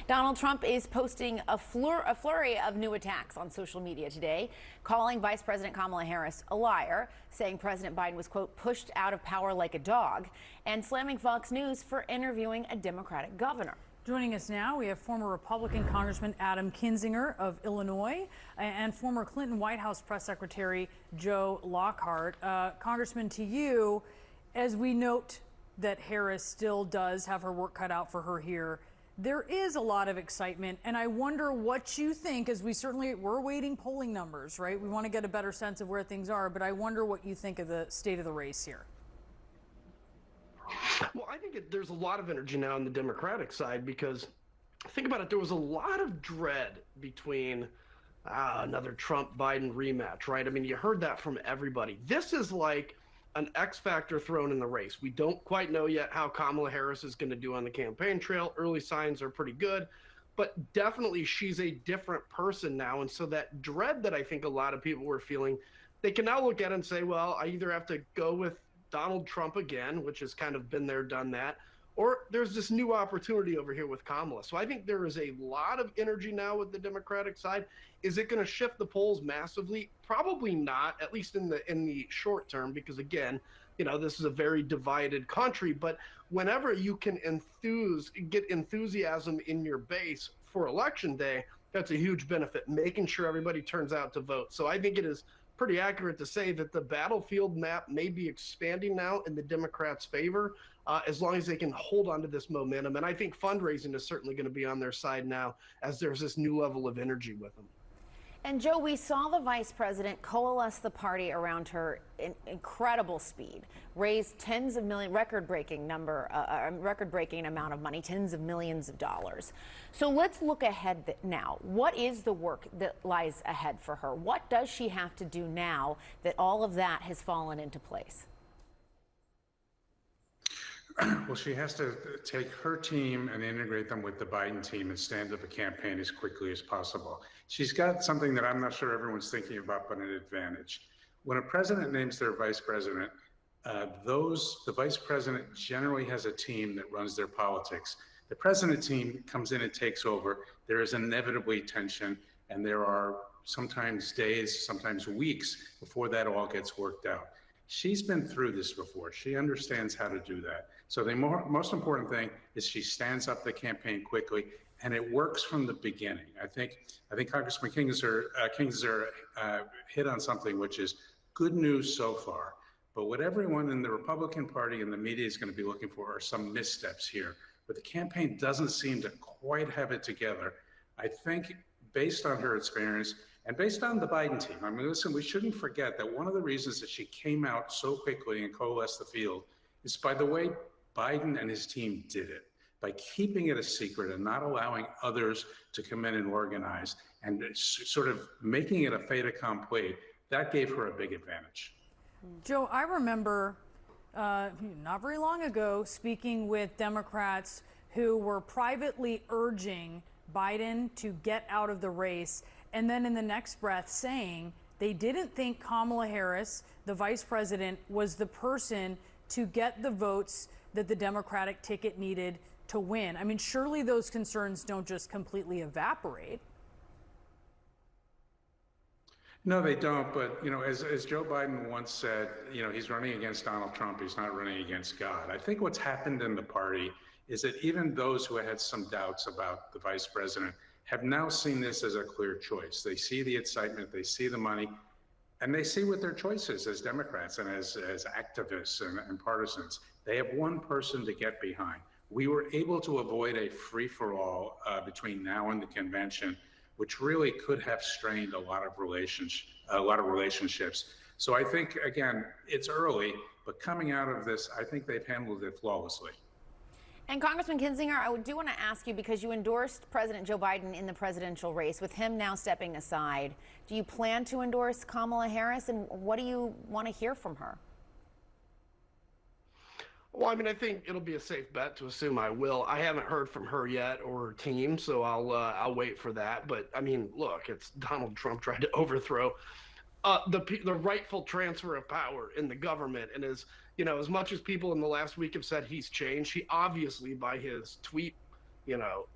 Donald Trump is posting a flurry of new attacks on social media today, calling Vice President Kamala Harris a liar, saying President Biden was, quote, pushed out of power like a dog, and slamming Fox News for interviewing a Democratic governor. Joining us now, we have former Republican Congressman Adam Kinzinger of Illinois and former Clinton White House Press Secretary Joe Lockhart. Congressman, to you, as we note that Harris still does have her work cut out for her here, there is a lot of excitement, and I wonder what you think, as we're awaiting polling numbers, right? We want to get a better sense of where things are, but I wonder what you think of the state of the race here. Well, I think there's a lot of energy now on the Democratic side because, think about it, there was a lot of dread between another Trump-Biden rematch, right? I mean, you heard that from everybody. This is like an X factor thrown in the race. We don't quite know yet how Kamala Harris is going to do on the campaign trail. Early signs are pretty good, but definitely she's a different person now. And so that dread that I think a lot of people were feeling, they can now look at it and say, well, I either have to go with Donald Trump again, which has kind of been there, done that, or there's this new opportunity over here with Kamala. So I think there is a lot of energy now with the Democratic side. Is it going to shift the polls massively? Probably not, at least in the short term, because again, you know, this is a very divided country. But whenever you can get enthusiasm in your base for election day, that's a huge benefit, making sure everybody turns out to vote. So I think it is pretty accurate to say that the battlefield map may be expanding now in the Democrats' favor, as long as they can hold on to this momentum. And I think fundraising is certainly going to be on their side now as there's this new level of energy with them. And Joe, we saw the vice president coalesce the party around her in incredible speed, raise tens of millions, record-breaking amount of money, tens of millions of dollars. So let's look ahead now. What is the work that lies ahead for her? What does she have to do now that all of that has fallen into place? Well, she has to take her team and integrate them with the Biden team and stand up a campaign as quickly as possible. She's got something that I'm not sure everyone's thinking about, but an advantage. When a president names their vice president, the vice president generally has a team that runs their politics. The president team comes in and takes over. There is inevitably tension, and there are sometimes days, sometimes weeks before that all gets worked out. She's been through this before. She understands how to do that. So the most important thing is she stands up the campaign quickly, and it works from the beginning. I think Congressman Kinzinger hit on something which is good news so far. But what everyone in the Republican Party and the media is going to be looking for are some missteps here. But the campaign doesn't seem to quite have it together. I think based on her experience, and based on the Biden team, I mean, listen, we shouldn't forget that one of the reasons that she came out so quickly and coalesced the field is by the way Biden and his team did it, by keeping it a secret and not allowing others to come in and organize and sort of making it a fait accompli. That gave her a big advantage. Joe, I remember not very long ago speaking with Democrats who were privately urging Biden to get out of the race, and then in the next breath saying they didn't think Kamala Harris, the vice president, was the person to get the votes that the Democratic ticket needed to win. I mean, surely those concerns don't just completely evaporate. No, they don't. But, you know, as Joe Biden once said, you know, he's running against Donald Trump. He's not running against God. I think what's happened in the party is that even those who had some doubts about the vice president have now seen this as a clear choice. They see the excitement, they see the money, and they see what their choice is as Democrats and as activists and partisans. They have one person to get behind. We were able to avoid a free-for-all between now and the convention, which really could have strained a lot of relationships. So I think, again, it's early, but coming out of this, I think they've handled it flawlessly. And Congressman Kinzinger, I do want to ask you, because you endorsed President Joe Biden in the presidential race, with him now stepping aside, do you plan to endorse Kamala Harris, and what do you want to hear from her? Well, I mean, I think it'll be a safe bet to assume I will. I haven't heard from her yet or her team, so I'll wait for that. But I mean, look, it's Donald Trump trying to overthrow the rightful transfer of power in the government, and as much as people in the last week have said he's changed, he obviously, by his tweet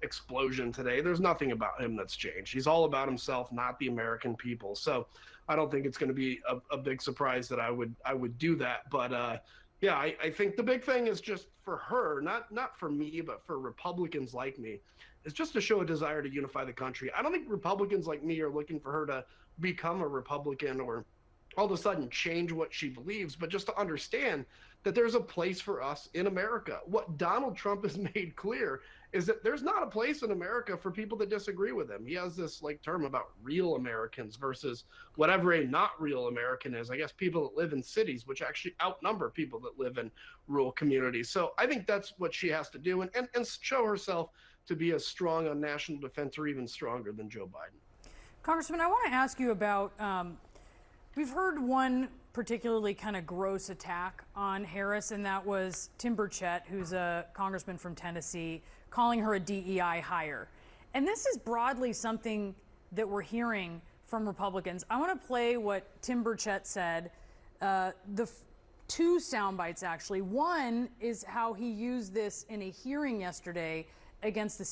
explosion today. There's nothing about him that's changed. He's all about himself, not the American people. So I don't think it's going to be a big surprise that I would do that. But yeah, I think the big thing is just for her, not for me, but for Republicans like me, is just to show a desire to unify the country. I don't think Republicans like me are looking for her to become a Republican or all of a sudden change what she believes, but just to understand that there's a place for us in America. What Donald Trump has made clear is that there's not a place in America for people that disagree with him. He has this term about real Americans versus whatever a not real American is. I guess people that live in cities, which actually outnumber people that live in rural communities. So I think that's what she has to do and show herself to be as strong on national defense or even stronger than Joe Biden. Congressman, I want to ask you about, we've heard one particularly kind of gross attack on Harris, and that was Tim Burchett, who's a congressman from Tennessee, calling her a DEI hire. And this is broadly something that we're from Republicans. I want to play what Tim Burchett said, two sound bites actually. One is how he used this in a hearing yesterday against the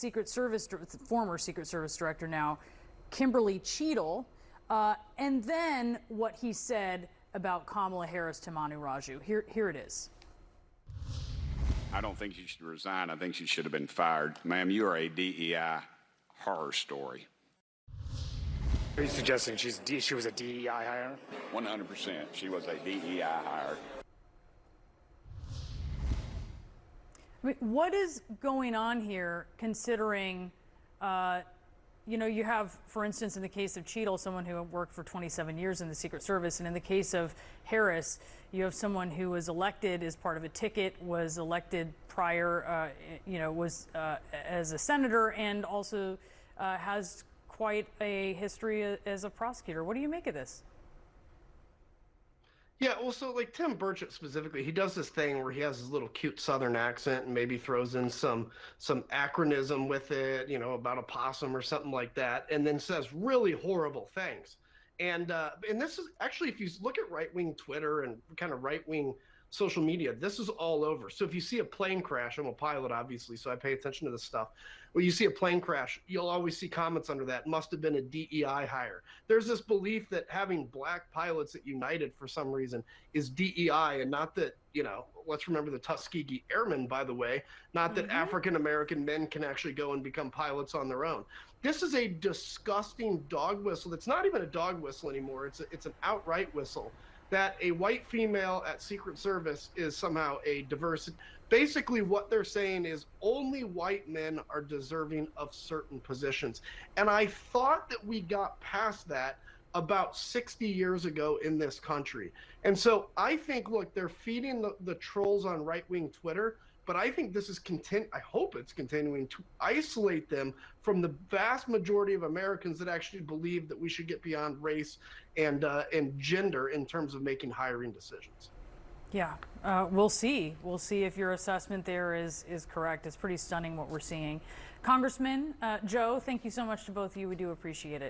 former Secret Service director now, Kimberly Cheadle, and then what he said about Kamala Harris to Manu Raju. Here it is. I don't think you should resign. I think she should have been fired. Ma'am, you are a DEI horror story. Are you suggesting she was a DEI hire? 100%. She was a DEI hire. I mean, what is going on here considering, you have, for instance, in the case of Cheadle, someone who worked for 27 years in the Secret Service, and in the case of Harris, you have someone who was elected as part of a ticket, was elected prior, as a senator, and also has quite a history as a prosecutor. What do you make of this? Yeah, well, so Tim Burchett specifically, he does this thing where he has his little cute Southern accent and maybe throws in some acronym with it, about a possum or something like that, and then says really horrible things. And this is actually, if you look at right-wing Twitter and kind of right-wing social media, this is all over. So if you see a plane crash, I'm a pilot, obviously, so I pay attention to this stuff. When you see a plane crash, you'll always see comments under that, must have been a DEI hire. There's this belief that having black pilots at United for some reason is DEI, and not that, let's remember the Tuskegee Airmen, by the way, not that African-American men can actually go and become pilots on their own. This is a disgusting dog whistle. It's not even a dog whistle anymore. It's an outright whistle that a white female at Secret Service is somehow a diverse. Basically, what they're saying is only white men are deserving of certain positions. And I thought that we got past that about 60 years ago in this country. And so I think, look, they're feeding the trolls on right-wing Twitter, but I think this is I hope it's continuing to isolate them from the vast majority of Americans that actually believe that we should get beyond race and gender in terms of making hiring decisions. Yeah, we'll see. We'll see if your assessment there is correct. It's pretty stunning what we're seeing. Congressman Joe, thank you so much to both of you. We do appreciate it.